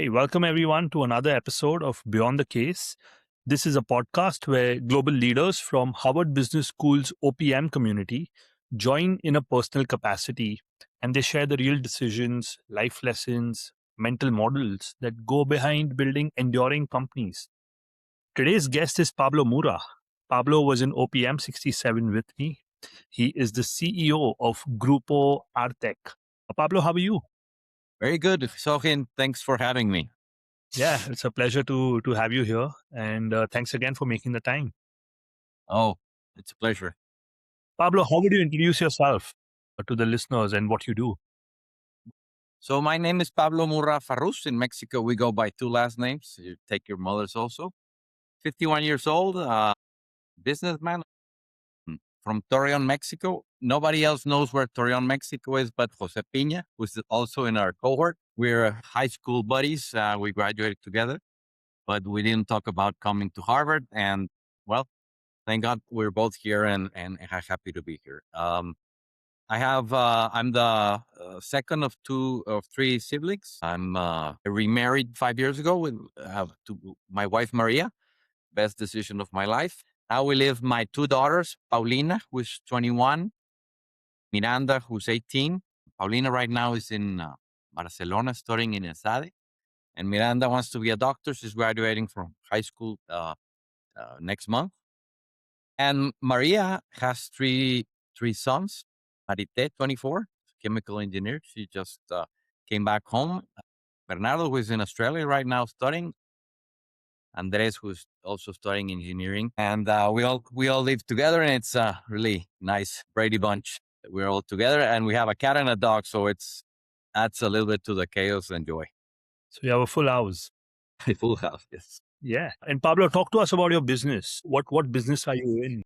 Hey, welcome everyone to another episode of Beyond the Case. This is a podcast where global leaders from Harvard Business School's OPM community join in a personal capacity and they share the real decisions, life lessons, mental models that go behind building enduring companies. Today's guest is Pablo Murra. Pablo was in OPM 67 with me. He is the CEO of Grupo Artec. Pablo, how are you? Very good, Sohin. Thanks for having me. Yeah, it's a pleasure to have you here, and thanks again for making the time. Oh, it's a pleasure. Pablo, how would you introduce yourself to the listeners and what you do? So my name is Pablo Murra-Farrus. In Mexico, we go by two last names. You take your mother's also. 51 years old, businessman from Torreón, Mexico. Nobody else knows where Torreón, Mexico is, but Jose Piña, who's also in our cohort. We're high school buddies. We graduated together, but we didn't talk about coming to Harvard. And well, thank God we're both here and happy to be here. I'm the second of three siblings. I'm remarried 5 years ago with to my wife, Maria. Best decision of my life. Now we live my two daughters, Paulina, who's 21, Miranda, who's 18. Paulina right now is in Barcelona studying in ESADE. And Miranda wants to be a doctor. She's graduating from high school next month. And Maria has three sons. Marite, 24, chemical engineer. She just came back home. Bernardo, who is in Australia right now studying. Andres, who's also studying engineering. And we all live together, and it's a really nice Brady bunch. We're all together, and we have a cat and a dog, so it's adds a little bit to the chaos and joy. So you have a full house. A full house, yes. Yeah. And Pablo, talk to us about your business. What business are you in?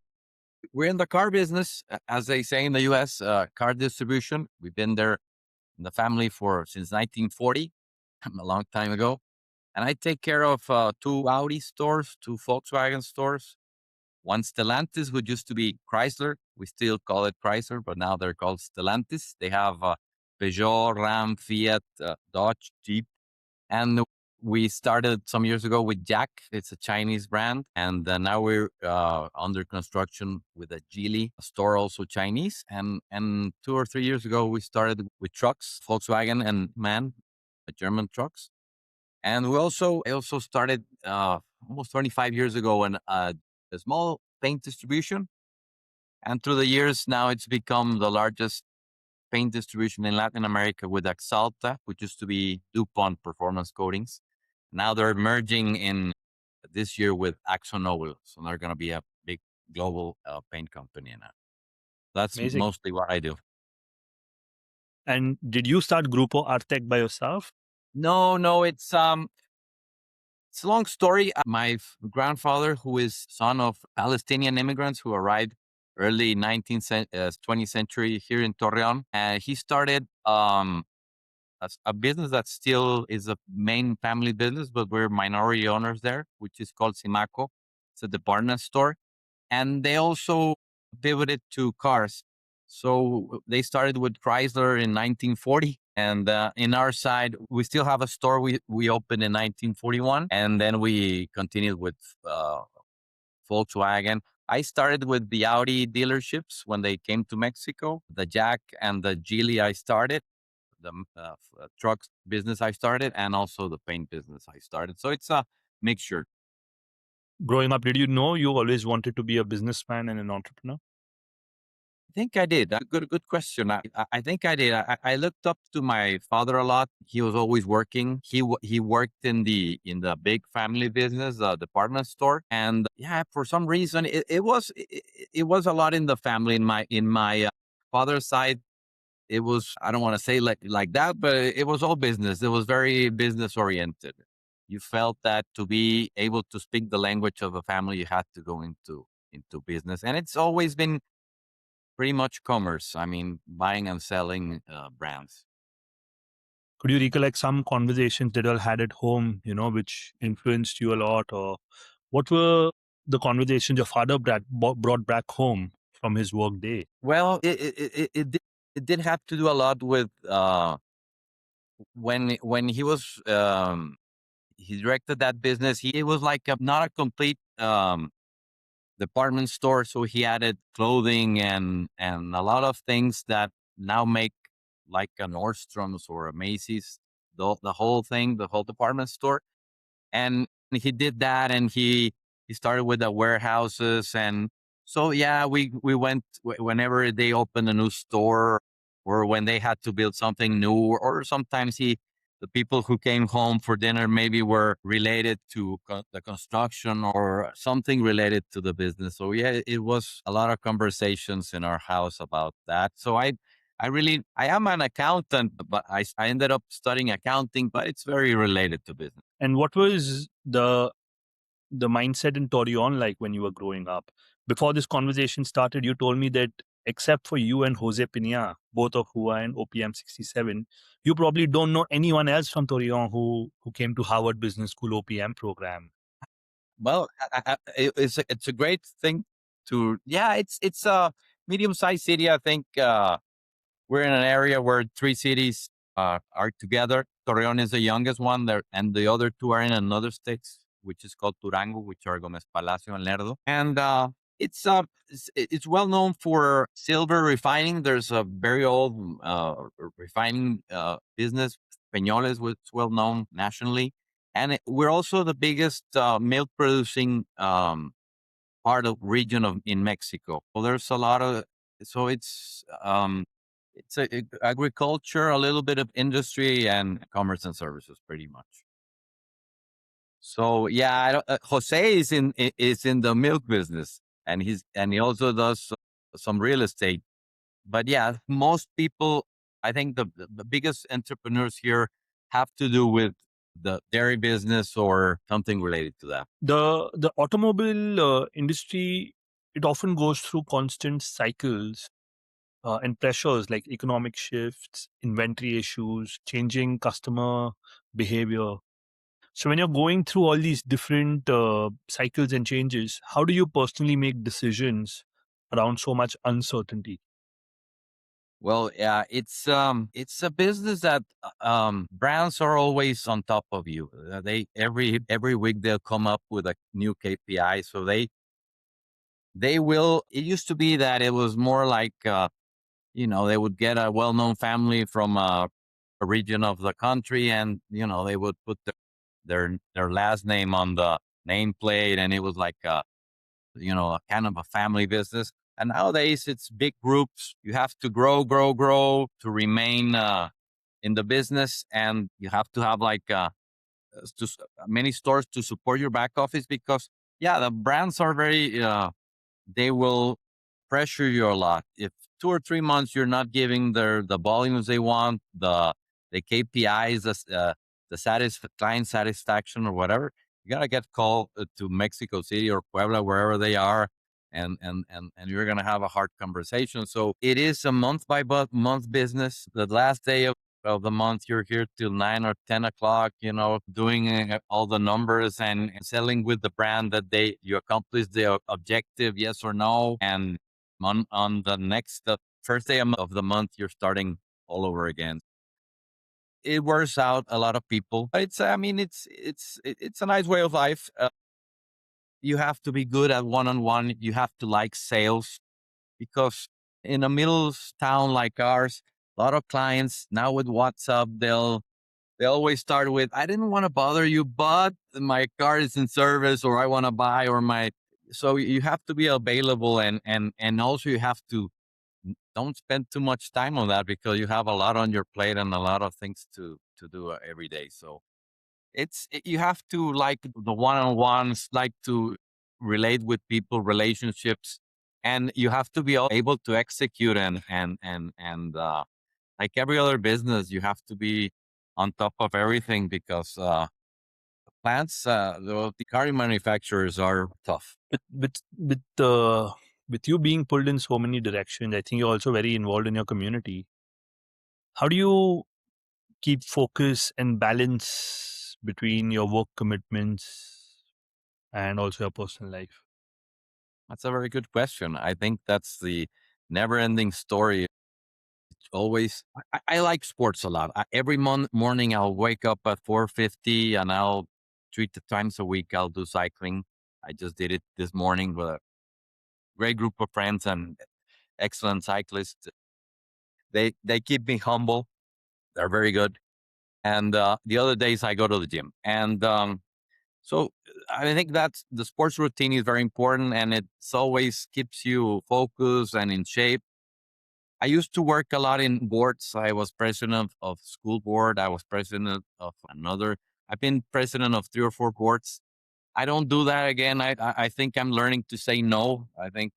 We're in the car business, as they say in the U.S. Car distribution. We've been there in the family since 1940, a long time ago. And I take care of two Audi stores, two Volkswagen stores, one Stellantis, which used to be Chrysler. We still call it Chrysler, but now they're called Stellantis. They have Peugeot, Ram, Fiat, Dodge, Jeep. And we started some years ago with Jack. It's a Chinese brand. And now we're under construction with a Geely store, also Chinese. And 2 or 3 years ago, we started with trucks, Volkswagen and MAN, German trucks. And I also started almost 25 years ago in a small paint distribution. And through the years, now it's become the largest paint distribution in Latin America with Axalta, which used to be DuPont Performance Coatings. Now they're merging in this year with AkzoNobel. So they're going to be a big global paint company now. That's Amazing. mostly what I do. And did you start Grupo Artec by yourself? No, it's a long story. My grandfather, who is son of Palestinian immigrants who arrived early 20th century here in Torreón, he started a business that still is a main family business, but we're minority owners there, which is called Simaco. It's a department store. And they also pivoted to cars. So they started with Chrysler in 1940. And in our side, we still have a store we opened in 1941. And then we continued with Volkswagen. I started with the Audi dealerships when they came to Mexico. The Jack and the Geely I started. The trucks business I started, and also the paint business I started. So it's a mixture. Growing up, did you know you always wanted to be a businessman and an entrepreneur? I think I did. Good question. I think I did. I looked up to my father a lot. He was always working. He worked in the big family business, department store, and yeah, for some reason it was a lot in the family. In my father's side, it was, I don't want to say like that, but it was all business. It was very business oriented. You felt that to be able to speak the language of a family, you had to go into business, and it's always been pretty much commerce. I mean, buying and selling brands. Could you recollect some conversations that you all had at home, which influenced you a lot? Or what were the conversations your father brought back home from his work day? Well, it did have to do a lot with when he was He directed that business. It was like not a complete department store. So he added clothing and a lot of things that now make like a Nordstrom's or a Macy's, the whole thing, the whole department store. And he did that, and he started with the warehouses. And so yeah, we went whenever they opened a new store, or when they had to build something new, or sometimes the people who came home for dinner maybe were related to the construction or something related to the business. So yeah, it was a lot of conversations in our house about that. So I am an accountant, but I ended up studying accounting, but it's very related to business. And what was the mindset in Torreón like when you were growing up? Before this conversation started, you told me that except for you and Jose Pina, both of who are in OPM 67, you probably don't know anyone else from Torreón who came to Harvard Business School OPM program. Well, it's a great thing to, yeah, it's a medium sized city. I think we're in an area where three cities are together. Torreon is the youngest one there, and the other two are in another state, which is called Durango, which are Gomez Palacio and Lerdo. And it's well known for silver refining. There's a very old refining business. Peñoles was well known nationally, and we're also the biggest milk producing part of region of in Mexico. So there's a lot of, so it's agriculture, a little bit of industry, and commerce and services, pretty much. So yeah, Jose is in the milk business, and he also does some real estate. But yeah, most people, I think the biggest entrepreneurs here have to do with the dairy business or something related to that. The automobile industry, it often goes through constant cycles and pressures like economic shifts, inventory issues, changing customer behavior. So when you're going through all these different cycles and changes, how do you personally make decisions around so much uncertainty? Well, yeah, it's a business that brands are always on top of you. They every week they'll come up with a new KPI. So they will. It used to be that it was more like they would get a well known family from a region of the country, and they would put their last name on the nameplate, and it was like a kind of a family business. And nowadays it's big groups. You have to grow to remain in the business, and you have to have like many stores to support your back office, because yeah, the brands are very they will pressure you a lot. If 2 or 3 months you're not giving the volumes they want, the KPIs, the client satisfaction or whatever, you gotta get called to Mexico City or Puebla, wherever they are, and you're gonna have a hard conversation. So it is a month by month business. The last day of the month, you're here till 9 or 10 o'clock, doing all the numbers and selling with the brand that you accomplished the objective, yes or no. And on the next first day of the month, you're starting all over again. It wears out a lot of people. I mean, it's a nice way of life. You have to be good at one-on-one. You have to like sales, because in a middle town like ours, a lot of clients now with WhatsApp, they always start with, "I didn't want to bother you, but my car is in service," or "I want to buy," or my. So you have to be available, and also you have to don't spend too much time on that, because you have a lot on your plate and a lot of things to do every day. So you have to like the one-on-ones, like to relate with people, relationships, and you have to be able to execute, and like every other business, you have to be on top of everything, because plants, the car manufacturers are tough. With you being pulled in so many directions, I think you're also very involved in your community. How do you keep focus and balance between your work commitments and also your personal life? That's a very good question. I think that's the never-ending story. Always, I like sports a lot. Every morning I'll wake up at 4:50, and I'll 3 times a week, I'll do cycling. I just did it this morning with a great group of friends and excellent cyclists. They keep me humble. They're very good. And the other days I go to the gym. And so I think that's the sports routine is very important, and it's always keeps you focused and in shape. I used to work a lot in boards. I was president of school board. I was president of another. I've been president of 3 or 4 boards. I don't do that again. I think I'm learning to say no. I think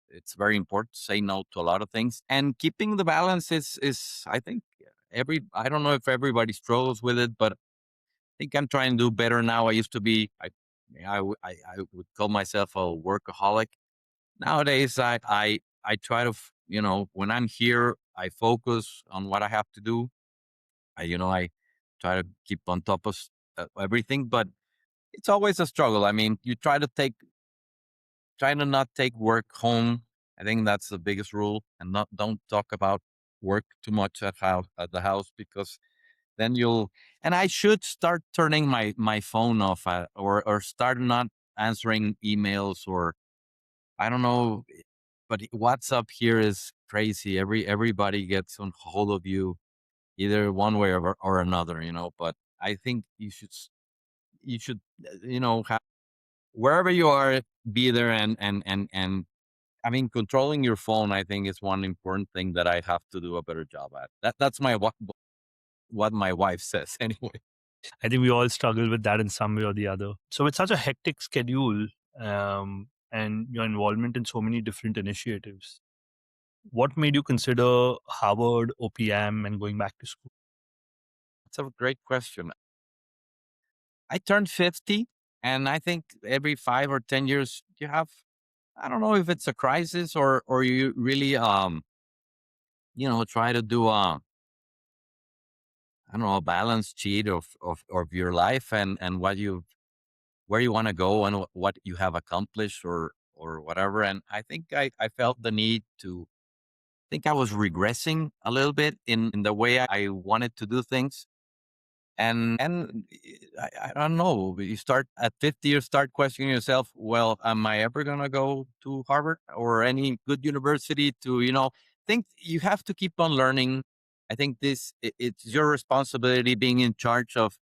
it's very important to say no to a lot of things, and keeping the balance is I think I don't know if everybody struggles with it, but I think I'm trying to do better now. I used to be I would call myself a workaholic. Nowadays, I try to when I'm here, I focus on what I have to do. I try to keep on top of everything, but it's always a struggle. I mean, you try to not take work home. I think that's the biggest rule, and not don't talk about work too much at the house, because then you'll. And I should start turning my phone off, or start not answering emails, or I don't know, but WhatsApp here is crazy. Everybody gets on hold of you either one way or another, But I think you should wherever you are, be there, and I mean, controlling your phone, I think, is one important thing that I have to do a better job at. That's what my wife says anyway. I think we all struggle with that in some way or the other. So, with such a hectic schedule and your involvement in so many different initiatives, what made you consider Harvard, OPM, and going back to school? It's a great question. I turned 50, and I think every 5 or 10 years you have, I don't know if it's a crisis, or you really try to do I don't know, a balance sheet of your life, and where you want to go, and what you have accomplished, or whatever. And I think I felt the need to think I was regressing a little bit in the way I wanted to do things. And I don't know. You start at 50, you start questioning yourself. Well, am I ever gonna go to Harvard or any good university to think you have to keep on learning. I think it's your responsibility, being in charge of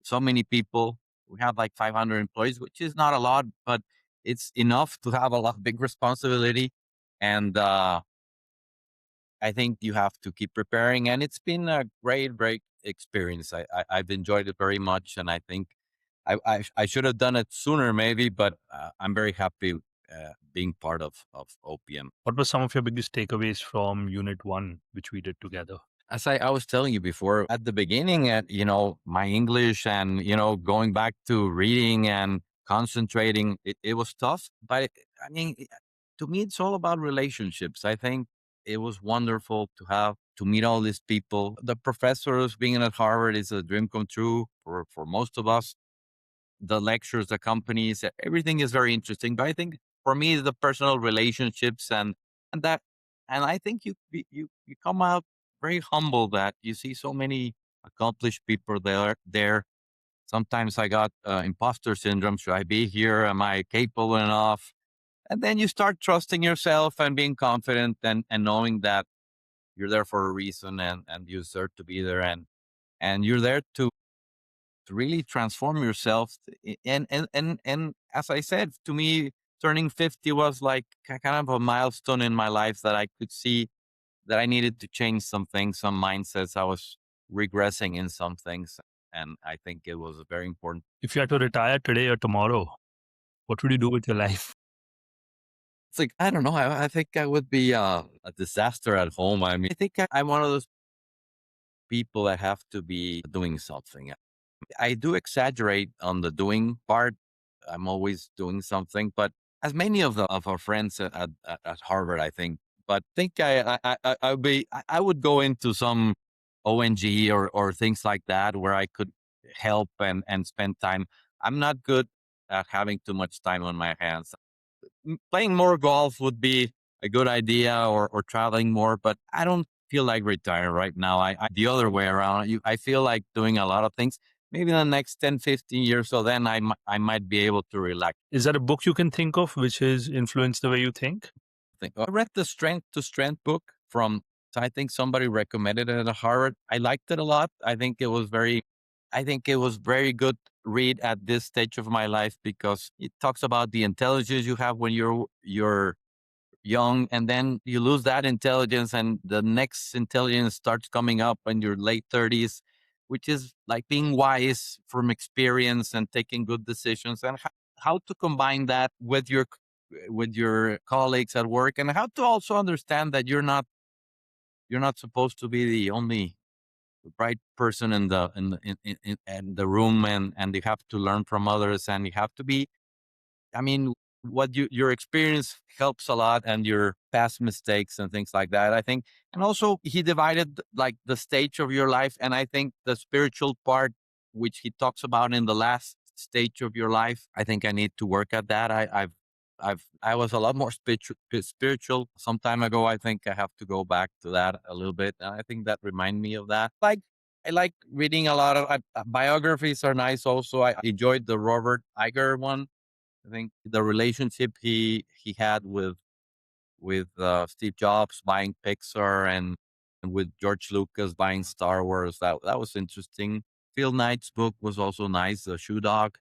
so many people. We have like 500 employees, which is not a lot, but it's enough to have a lot big responsibility. And I think you have to keep preparing, and it's been a great experience. I've enjoyed it very much, and I think I should have done it sooner, maybe, but I'm very happy being part of OPM. What were some of your biggest takeaways from Unit 1, which we did together? As I was telling you before, at the beginning, my English, and going back to reading and concentrating, it was tough. But I mean, to me, it's all about relationships. I think it was wonderful to meet all these people. The professors being at Harvard is a dream come true for most of us. The lectures, the companies, everything is very interesting. But I think for me, the personal relationships, and that, and I think you come out very humble, that you see so many accomplished people there. Sometimes I got imposter syndrome. Should I be here? Am I capable enough? And then you start trusting yourself and being confident, and knowing that you're there for a reason, and you deserve to be there, and you're there to really transform yourself. And as I said, to me, turning 50 was like kind of a milestone in my life, that I could see that I needed to change some things, some mindsets. I was regressing in some things, and I think it was very important. If you had to retire today or tomorrow, what would you do with your life? It's like, I don't know. I think I would be a disaster at home. I mean, I think I'm one of those people that have to be doing something. I do exaggerate on the doing part. I'm always doing something, but as many of our friends at Harvard, I think. But think I would go into some ONG, or things like that, where I could help and spend time. I'm not good at having too much time on my hands. Playing more golf would be a good idea, or traveling more, but I don't feel like retiring right now. The other way around. I feel like doing a lot of things. maybe in the next 10, 15 years. So then I might be able to relax. Is there a book you can think of which has influenced the way you think? I read the Strength to Strength book from, I think somebody recommended it at Harvard. I liked it a lot. I think it was very good read at this stage of my life because it talks about the intelligence you have when you're young, and then you lose that intelligence and the next intelligence starts coming up in your late 30s, which is like being wise from experience and taking good decisions, and how to combine that with your colleagues at work, and how to also understand that you're not supposed to be the only bright person in the room, and you have to learn from others, and you have to be, I mean, what your experience helps a lot, and your past mistakes and things like that, I think. And also he divided like the stage of your life. And I think the spiritual part, which he talks about in the last stage of your life, I think I need to work at that. I was a lot more spiritual some time ago. I think I have to go back to that a little bit. And I think that remind me of that. I like reading a lot of biographies are nice. Also, I enjoyed the Robert Iger one. I think the relationship he had with Steve Jobs buying Pixar, and with George Lucas buying Star Wars, that was interesting. Phil Knight's book was also nice, The Shoe Dog.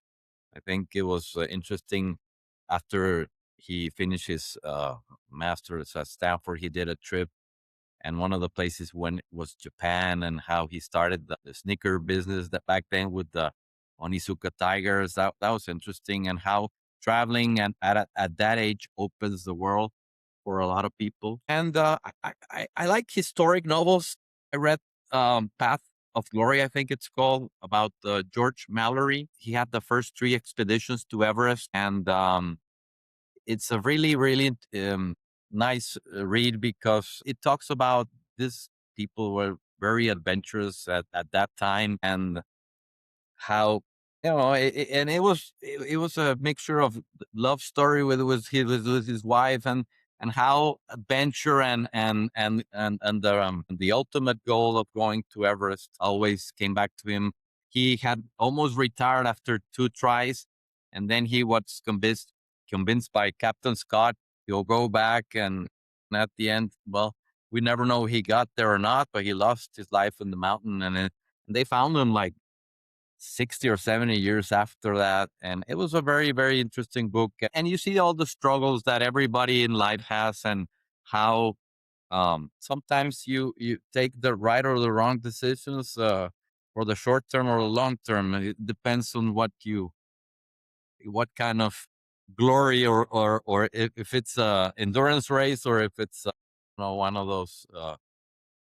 I think it was interesting. After he finished his master's at Stanford, he did a trip, and one of the places when was Japan, and how he started the sneaker business that back then with the Onizuka Tigers. That was interesting, and how traveling and at that age opens the world for a lot of people. And I like historic novels. I read Path of Glory, I think it's called, about George Mallory. He had the first three expeditions to Everest, and it's a really, really nice read because it talks about these people were very adventurous at that time, and how, and it was a mixture of love story with his wife, and how adventure and the ultimate goal of going to Everest always came back to him. He had almost retired after two tries, and then he was convinced by Captain Scott he'll go back, and at the end, well, we never know he got there or not, but he lost his life in the mountain, and they found him like 60 or 70 years after that. And it was a very, very interesting book. And you see all the struggles that everybody in life has, and how sometimes you take the right or the wrong decisions for the short term or the long term. It depends on what kind of glory, or if it's a endurance race, or if it's one of those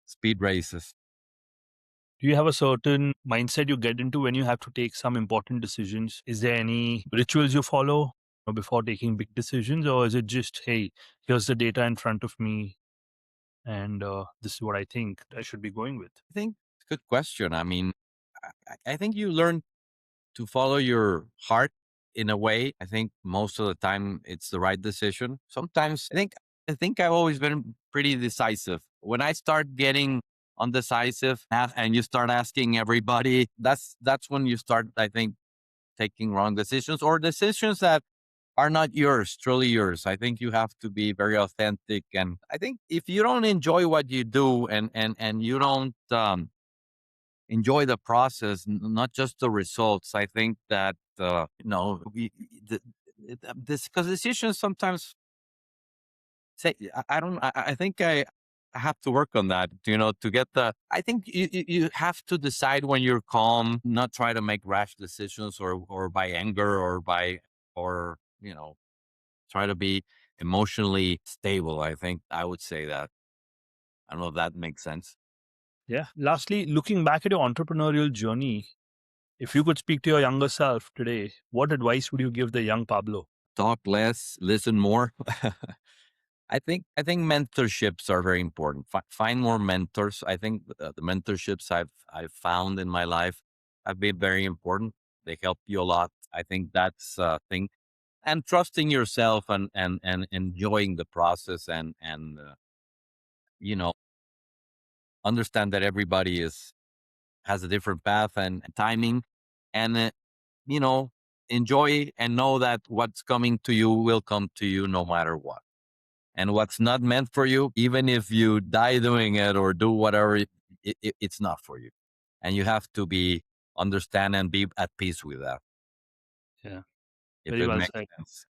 speed races. Do you have a certain mindset you get into when you have to take some important decisions? Is there any rituals you follow before taking big decisions, or is it just, hey, here's the data in front of me, and this is what I think I should be going with? I think it's a good question. I mean, I think you learn to follow your heart in a way. I think most of the time it's the right decision. Sometimes I think I've always been pretty decisive. When I start getting undecisive, and you start asking everybody, that's when you start, I think, taking wrong decisions, or decisions that are not yours, truly yours. I think you have to be very authentic. And I think if you don't enjoy what you do, and you don't enjoy the process, not just the results, I think that this, because decisions sometimes say, I don't, I think I have to work on that, to get I think you have to decide when you're calm, not try to make rash decisions, or by anger, or try to be emotionally stable. I think I would say that. I don't know if that makes sense. Yeah. Lastly, looking back at your entrepreneurial journey, if you could speak to your younger self today, what advice would you give the young Pablo? Talk less, listen more. I think mentorships are very important. Find more mentors. I think the mentorships I've found in my life have been very important. They help you a lot. I think that's a thing. And trusting yourself, and enjoying the process, and you know understand that everybody is has a different path and timing. and, you know, enjoy and know that what's coming to you will come to you no matter what. And what's not meant for you, even if you die doing it or do whatever, it's not for you. And you have to understand and be at peace with that, Yeah. if Very it well makes said. sense.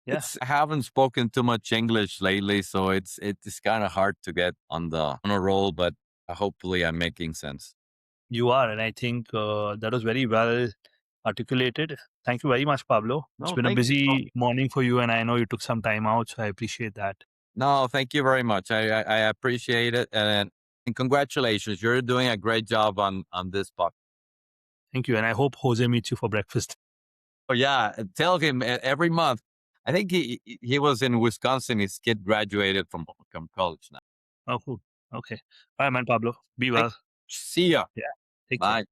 Yeah. I haven't spoken too much English lately, so it's kind of hard to get on a roll, but hopefully I'm making sense. You are, and I think that was very well articulated. Thank you very much, Pablo. It's No, been a thank you. busy morning for you, and I know you took some time out, so I appreciate that. No, thank you very much. I appreciate it, and congratulations. You're doing a great job on this podcast. Thank you, and I hope Jose meets you for breakfast. Oh yeah, tell him every month. I think he was in Wisconsin. His kid graduated from college now. Oh, cool. Okay. All right, man, Pablo. Be Thank well. See ya. Yeah. Take care. Bye.